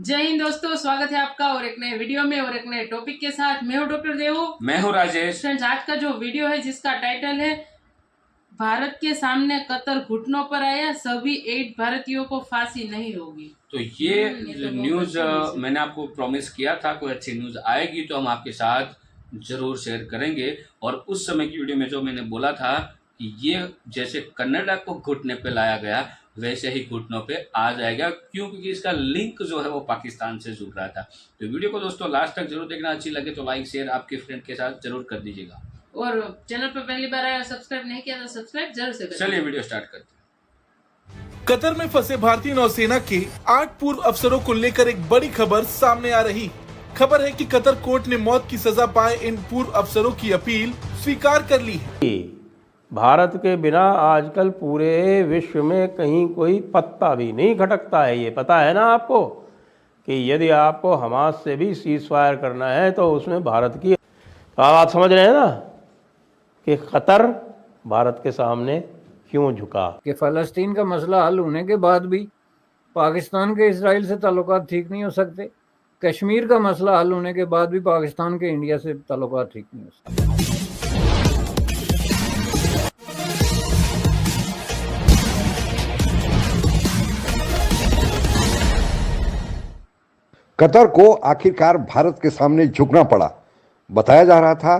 जय हिंद दोस्तों, स्वागत है आपका और एक नए वीडियो में और एक नए टॉपिक के साथ। मैं हूं डॉक्टर देवू। मैं हूं राजेश। फ्रेंड्स, आज का जो वीडियो है जिसका टाइटल है भारत के सामने कतर घुटनों पर आया, सभी 8 भारतीयों को फांसी नहीं होगी। तो ये तो न्यूज मैंने आपको प्रॉमिस किया था, कोई अच्छी न्यूज आएगी तो हम आपके साथ जरूर शेयर करेंगे। और उस समय की वीडियो में जो मैंने बोला था कि ये जैसे कनाडा को घुटने पे लाया गया वैसे ही घुटनों पे आ जाएगा, क्योंकि इसका लिंक जो है वो पाकिस्तान से जुड़ रहा था। तो वीडियो को दोस्तों लास्ट तक जरूर देखना, अच्छी लगे तो लाइक शेयर आपके फ्रेंड के साथ जरूर कर दीजिएगा। और चैनल पर पहली बार आया, सब्सक्राइब नहीं किया तो सब्सक्राइब जरूर से करें। चलिए वीडियो स्टार्ट करते हैं। कतर में फंसे भारतीय नौसेना के 8 पूर्व अफसरों को लेकर एक बड़ी खबर सामने आ रही। खबर है कि कतर कोर्ट ने मौत की सजा पाए इन पूर्व अफसरों की अपील स्वीकार कर ली है। भारत के बिना आजकल पूरे विश्व में कहीं कोई पत्ता भी नहीं खटकता है। ये पता है ना आपको कि यदि आपको हमास से भी सीज फायर करना है तो उसमें भारत की, तो आप बात समझ रहे हैं ना कि कतर भारत के सामने क्यों झुका। कि फ़लस्तीन का मसला हल होने के बाद भी पाकिस्तान के इसराइल से ताल्लुकात ठीक नहीं हो सकते। कश्मीर का मसला हल होने के बाद भी पाकिस्तान के इंडिया से ताल्लुकात ठीक नहीं हो सकते। कतर को आखिरकार भारत के सामने झुकना पड़ा। बताया जा रहा था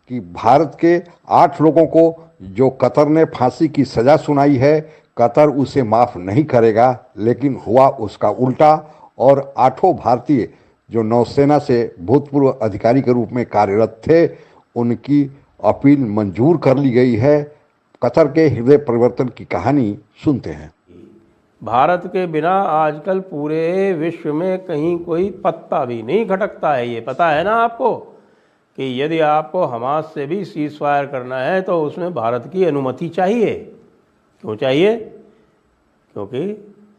कि भारत के 8 लोगों को जो कतर ने फांसी की सजा सुनाई है, कतर उसे माफ नहीं करेगा, लेकिन हुआ उसका उल्टा और 8 भारतीय जो नौसेना से भूतपूर्व अधिकारी के रूप में कार्यरत थे, उनकी अपील मंजूर कर ली गई है। कतर के हृदय परिवर्तन की कहानी सुनते हैं। भारत के बिना आजकल पूरे विश्व में कहीं कोई पत्ता भी नहीं खटकता है। ये पता है ना आपको कि यदि आपको हमास से भी सीज फायर करना है तो उसमें भारत की अनुमति चाहिए। क्यों चाहिए? क्योंकि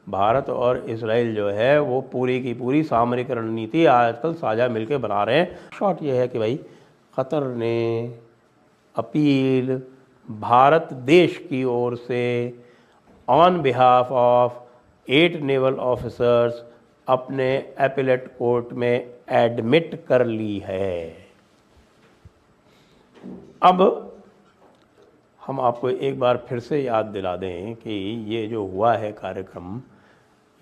भारत और इसराइल जो है वो पूरी की पूरी सामरिक रणनीति आजकल साझा मिलकर बना रहे हैं। शॉर्ट ये है कि भाई कतर ने अपील भारत देश की ओर से on behalf of 8 naval officers अपने एपेलेट कोर्ट में एडमिट कर ली है। अब हम आपको एक बार फिर से याद दिला दें कि ये जो हुआ है कार्यक्रम,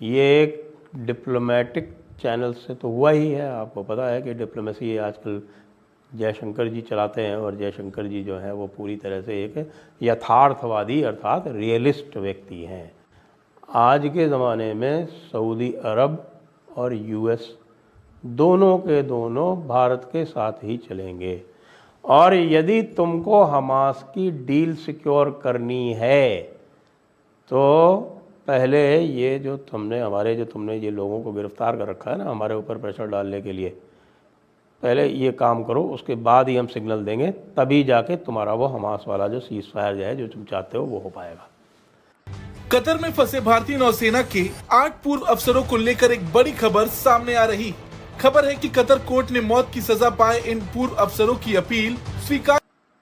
ये एक डिप्लोमेटिक चैनल से तो हुआ ही है। आपको पता है कि डिप्लोमेसी आजकल जयशंकर जी चलाते हैं और जयशंकर जी जो है वो पूरी तरह से एक यथार्थवादी अर्थात रियलिस्ट व्यक्ति हैं। आज के ज़माने में सऊदी अरब और यूएस दोनों के दोनों भारत के साथ ही चलेंगे। और यदि तुमको हमास की डील सिक्योर करनी है तो पहले ये जो तुमने ये लोगों को गिरफ्तार कर रखा है ना हमारे ऊपर प्रेशर डालने के लिए, पहले ये काम करो, उसके बाद ही हम सिग्नल देंगे, तभी जाके तुम्हारा वो हमास वाला जो सीज फायर जो है जो तुम चाहते हो वो हो पाएगा। कतर में फंसे भारतीय नौसेना के 8 पूर्व अफसरों को लेकर एक बड़ी खबर सामने आ रही। खबर है कि कतर कोर्ट ने मौत की सजा पाए इन पूर्व अफसरों की अपील स्वीकार।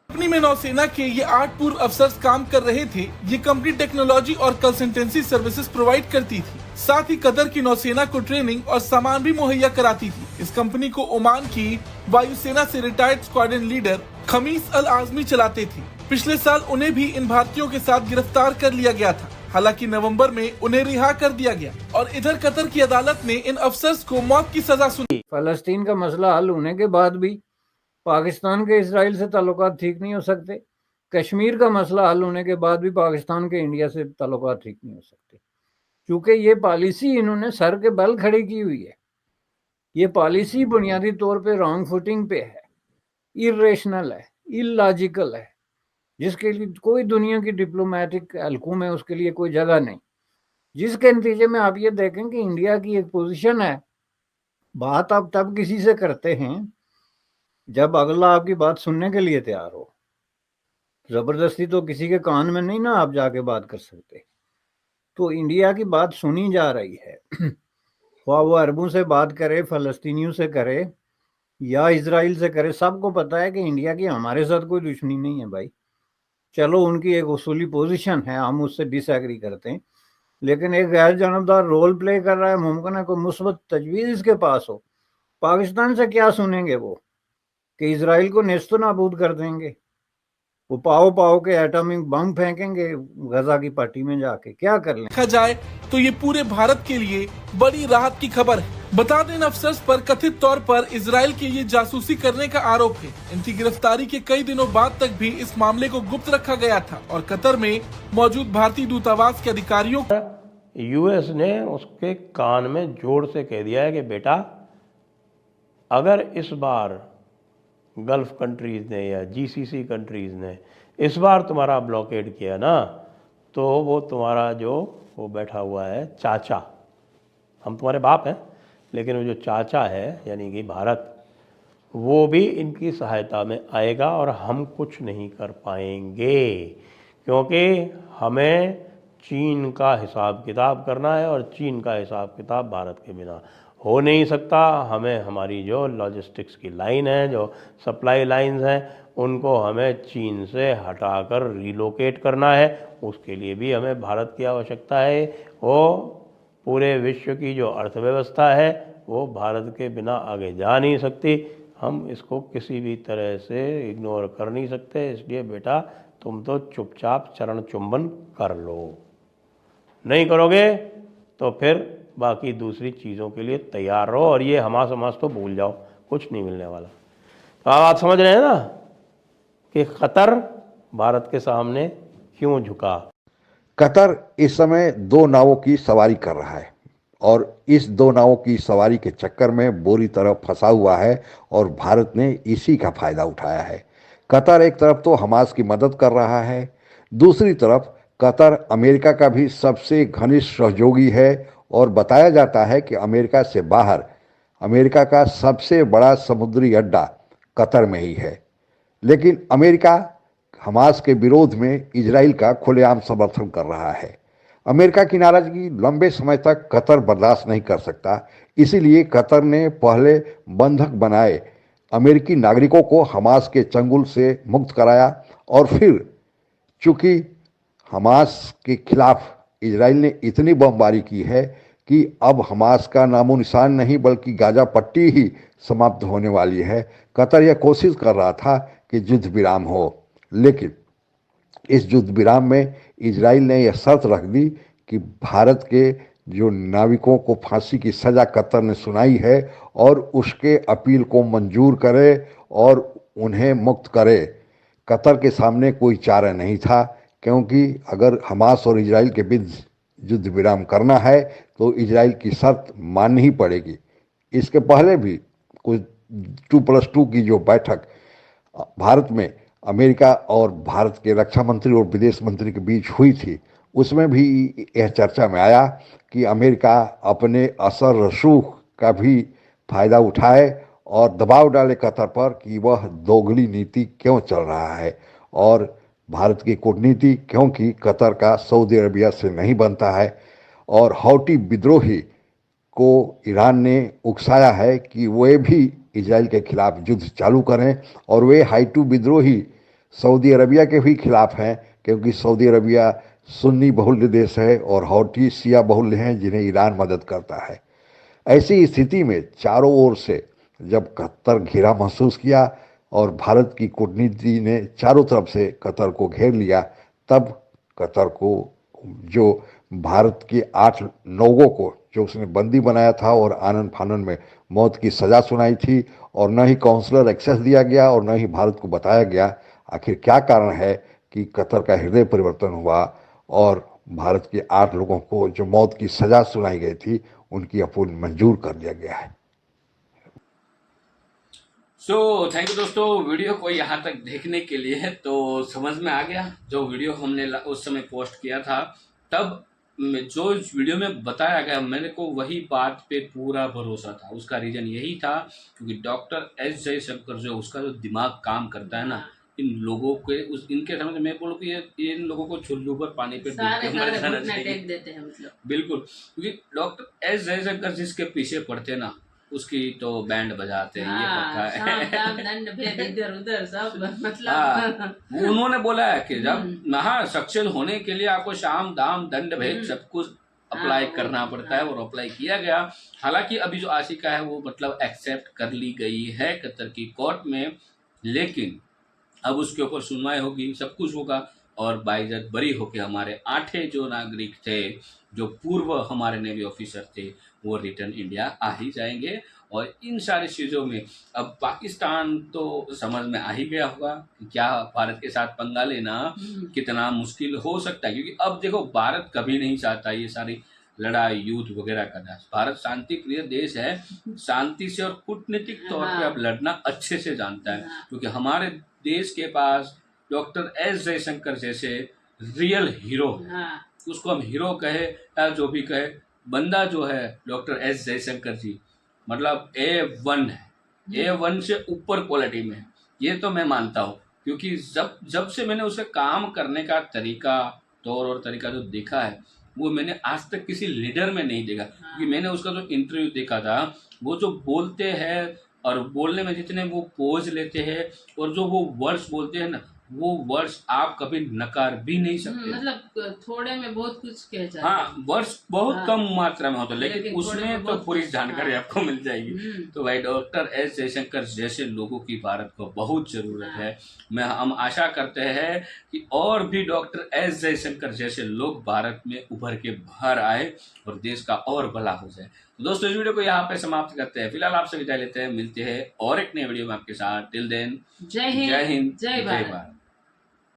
कंपनी में नौसेना के ये 8 पूर्व अफसर काम कर रहे थे। ये कंपनी टेक्नोलॉजी और कंसल्टेंसी सर्विसेज प्रोवाइड करती थी, साथ ही कतर की नौसेना को ट्रेनिंग और सामान भी मुहैया कराती थी। इस कंपनी को ओमान की वायुसेना से रिटायर्ड स्क्वाड्रन लीडर खमीस अल आजमी चलाते थे। पिछले साल उन्हें भी इन भारतीयों के साथ गिरफ्तार कर लिया गया था। हालांकि नवंबर में उन्हें रिहा कर दिया गया और इधर कतर की अदालत ने इन अफसर्स को मौत की सजा सुनाई। फ़लस्तीन का मसला हल होने के बाद भी पाकिस्तान के इसराइल से ताल्लुकात ठीक नहीं हो सकते। कश्मीर का मसला हल होने के बाद भी पाकिस्तान के इंडिया से ताल्लुकात ठीक नहीं हो सकते, क्योंकि ये पॉलिसी इन्होंने सर के बल खड़ी की हुई है। ये पॉलिसी बुनियादी तौर पे रॉन्ग फुटिंग पे है, इरेशनल है, इलॉजिकल है, जिसके लिए कोई दुनिया की डिप्लोमेटिक हलकों में उसके लिए कोई जगह नहीं। जिसके नतीजे में आप ये देखें कि इंडिया की एक पोजीशन है, बात आप तब किसी से करते हैं जब अगला आपकी बात सुनने के लिए तैयार हो। जबरदस्ती तो किसी के कान में नहीं ना आप जाके बात कर सकते। तो इंडिया की बात सुनी जा रही है। वो अरबों से बात करे, फलस्तीनियों से करे या इजराइल से करे, सबको पता है कि इंडिया की हमारे साथ कोई दुश्मनी नहीं है भाई। चलो उनकी एक उसूली पोजीशन है, हम उससे डिसएग्री करते हैं, लेकिन एक गैर जानबदार रोल प्ले कर रहा है, मुमकिन है कोई मुस्बत तजवीज़ इसके पास हो। पाकिस्तान से क्या सुनेंगे वो कि इसराइल को नेस्तो नाबूद कर देंगे, वो पाओ पाओ के एटॉमिक बम फेंकेंगे गजा की पट्टी में जाके, क्या कर लें। देखा जाए तो ये पूरे भारत के लिए बड़ी राहत की खबर है। बता दें, इन अफसर्स पर कथित तौर पर इजराइल के लिए जासूसी करने का आरोप है। इनकी गिरफ्तारी के कई दिनों बाद तक भी इस मामले को गुप्त रखा गया था और कतर में मौजूद भारतीय दूतावास के अधिकारियों यूएस ने उसके कान में जोर से कह दिया है कि बेटा, अगर इस बार गल्फ कंट्रीज़ ने या जीसीसी कंट्रीज़ ने इस बार तुम्हारा ब्लॉकेड किया ना, तो वो तुम्हारा जो वो बैठा हुआ है चाचा, हम तुम्हारे बाप हैं, लेकिन वो जो चाचा है यानी कि भारत, वो भी इनकी सहायता में आएगा और हम कुछ नहीं कर पाएंगे, क्योंकि हमें चीन का हिसाब किताब करना है और चीन का हिसाब किताब भारत के बिना हो नहीं सकता। हमें हमारी जो लॉजिस्टिक्स की लाइन है, जो सप्लाई लाइंस हैं, उनको हमें चीन से हटाकर रिलोकेट करना है। उसके लिए भी हमें भारत की आवश्यकता है। वो पूरे विश्व की जो अर्थव्यवस्था है वो भारत के बिना आगे जा नहीं सकती। हम इसको किसी भी तरह से इग्नोर कर नहीं सकते। इसलिए बेटा, तुम तो चुपचाप चरण चुंबन कर लो, नहीं करोगे तो फिर बाकी दूसरी चीज़ों के लिए तैयार रहो और ये हमास हमास तो भूल जाओ, कुछ नहीं मिलने वाला। तो आप समझ रहे हैं ना कि कतर भारत के सामने क्यों झुका। कतर इस समय दो नावों की सवारी कर रहा है और इस दो नावों की सवारी के चक्कर में बुरी तरह फंसा हुआ है और भारत ने इसी का फायदा उठाया है। कतर एक तरफ तो हमास की मदद कर रहा है, दूसरी तरफ कतर अमेरिका का भी सबसे घनिष्ठ सहयोगी है और बताया जाता है कि अमेरिका से बाहर अमेरिका का सबसे बड़ा समुद्री अड्डा कतर में ही है। लेकिन अमेरिका हमास के विरोध में इजराइल का खुलेआम समर्थन कर रहा है। अमेरिका की नाराजगी लंबे समय तक कतर बर्दाश्त नहीं कर सकता, इसीलिए कतर ने पहले बंधक बनाए अमेरिकी नागरिकों को हमास के चंगुल से मुक्त कराया और फिर चूंकि हमास के खिलाफ इजराइल ने इतनी बमबारी की है कि अब हमास का नामो निशान नहीं बल्कि गाजा पट्टी ही समाप्त होने वाली है। कतर यह कोशिश कर रहा था कि युद्ध विराम हो, लेकिन इस युद्ध विराम में इजराइल ने यह शर्त रख दी कि भारत के जो नाविकों को फांसी की सज़ा कतर ने सुनाई है और उसके अपील को मंजूर करे और उन्हें मुक्त करे। कतर के सामने कोई चारा नहीं था, क्योंकि अगर हमास और इजराइल के बीच युद्ध विराम करना है तो इजराइल की शर्त माननी ही पड़ेगी। इसके पहले भी कुछ 2+2 की जो बैठक भारत में अमेरिका और भारत के रक्षा मंत्री और विदेश मंत्री के बीच हुई थी, उसमें भी यह चर्चा में आया कि अमेरिका अपने असर रसूख का भी फायदा उठाए और दबाव डाले कतर पर कि वह दोगली नीति क्यों चल रहा है और भारत की कूटनीति, क्योंकि कतर का सऊदी अरबिया से नहीं बनता है और हौटी विद्रोही को ईरान ने उकसाया है कि वे भी इजराइल के खिलाफ युद्ध चालू करें और वे हाइटू विद्रोही सऊदी अरबिया के भी खिलाफ हैं, क्योंकि सऊदी अरबिया सुन्नी बहुल्य देश है और हौटी शिया बहुल्य हैं जिन्हें ईरान मदद करता है। ऐसी स्थिति में चारों ओर से जब कतर घिरा महसूस किया और भारत की कूटनीति ने चारों तरफ से कतर को घेर लिया, तब कतर को जो भारत के 8 लोगों को जो उसने बंदी बनाया था और आनन फानन में मौत की सज़ा सुनाई थी और न ही काउंसलर एक्सेस दिया गया और न ही भारत को बताया गया आखिर क्या कारण है कि कतर का हृदय परिवर्तन हुआ और भारत के 8 लोगों को जो मौत की सज़ा सुनाई गई थी उनकी अपील मंजूर कर दिया गया है। थैंक यू दोस्तों, वीडियो को यहाँ तक देखने के लिए। तो समझ में आ गया, जो वीडियो हमने उस समय पोस्ट किया था तब जो वीडियो में बताया गया मेरे को वही बात पे पूरा भरोसा था। उसका रीज़न यही था क्योंकि डॉक्टर एस जयशंकर जो उसका जो दिमाग काम करता है ना, इन लोगों के इनके समझ मैं बोलूँ कि ये इन लोगों को चुल्लू पर पानी पे डूब के मर जाना चाहिए। देते हैं मतलब बिल्कुल, क्योंकि डॉक्टर एस जयशंकर जिसके पीछे पड़ते ना उसकी तो बैंड बजाते हैं, ये पक्का है। दंड भेद इधर उधर सब मतलब हाँ, उन्होंने बोला है कि जब हाँ सक्सेस होने के लिए आपको शाम दाम दंड भेद सब कुछ अप्लाई हाँ, करना वो- पड़ता है और अप्लाई किया गया। हालांकि अभी जो आशिका है वो मतलब एक्सेप्ट कर ली गई है कतर की कोर्ट में, लेकिन अब उसके ऊपर सुनवाई होगी, सब कुछ होगा और बाइज्जत बरी होके हमारे 8 जो नागरिक थे, जो पूर्व हमारे नेवी ऑफिसर थे, वो रिटर्न इंडिया आ ही जाएंगे। और इन सारी चीज़ों में अब पाकिस्तान तो समझ में आ ही गया होगा कि क्या भारत के साथ पंगा लेना कितना मुश्किल हो सकता है, क्योंकि अब देखो भारत कभी नहीं चाहता ये सारी लड़ाई युद्ध वगैरह करना। भारत शांति प्रिय देश है, शांति से और कूटनीतिक तौर पे अब लड़ना अच्छे से जानता है, क्योंकि हमारे देश के पास डॉक्टर एस जयशंकर जैसे रियल हीरो है। हाँ, उसको हम हीरो कहे या जो भी कहे, बंदा जो है डॉक्टर एस जयशंकर जी मतलब A1 है, A1 से ऊपर क्वालिटी में है, ये तो मैं मानता हूँ। क्योंकि जब से मैंने उसे काम करने का तरीका, तौर और तरीका जो देखा है, वो मैंने आज तक किसी लीडर में नहीं देखा। क्योंकि मैंने उसका जो इंटरव्यू देखा था, वो जो बोलते हैं और बोलने में जितने वो पोज लेते हैं और जो वो वर्ड्स बोलते हैं ना, वो वर्ड्स आप कभी नकार भी नहीं सकते। मतलब थोड़े में बहुत कुछ कह जाते हाँ, वर्ड्स बहुत हाँ। कम मात्रा में होता है, लेकिन लेकिन थोड़े उसमें में तो बहुत पूरी कुछ, जानकारी हाँ। आपको मिल जाएगी। तो भाई डॉक्टर एस जयशंकर जैसे लोगों की भारत को बहुत जरूरत है। हम आशा करते हैं कि और भी डॉक्टर एस जयशंकर जैसे लोग भारत में उभर के बाहर आए और देश का और भला हो जाए। तो दोस्तों, इस वीडियो को यहाँ पे समाप्त करते हैं। फिलहाल आपसे विदाई लेते हैं, मिलते हैं और एक नए वीडियो में आपके साथ। टिल देन, जय हिंद, जय हिंद, जय जय भारत। भारत।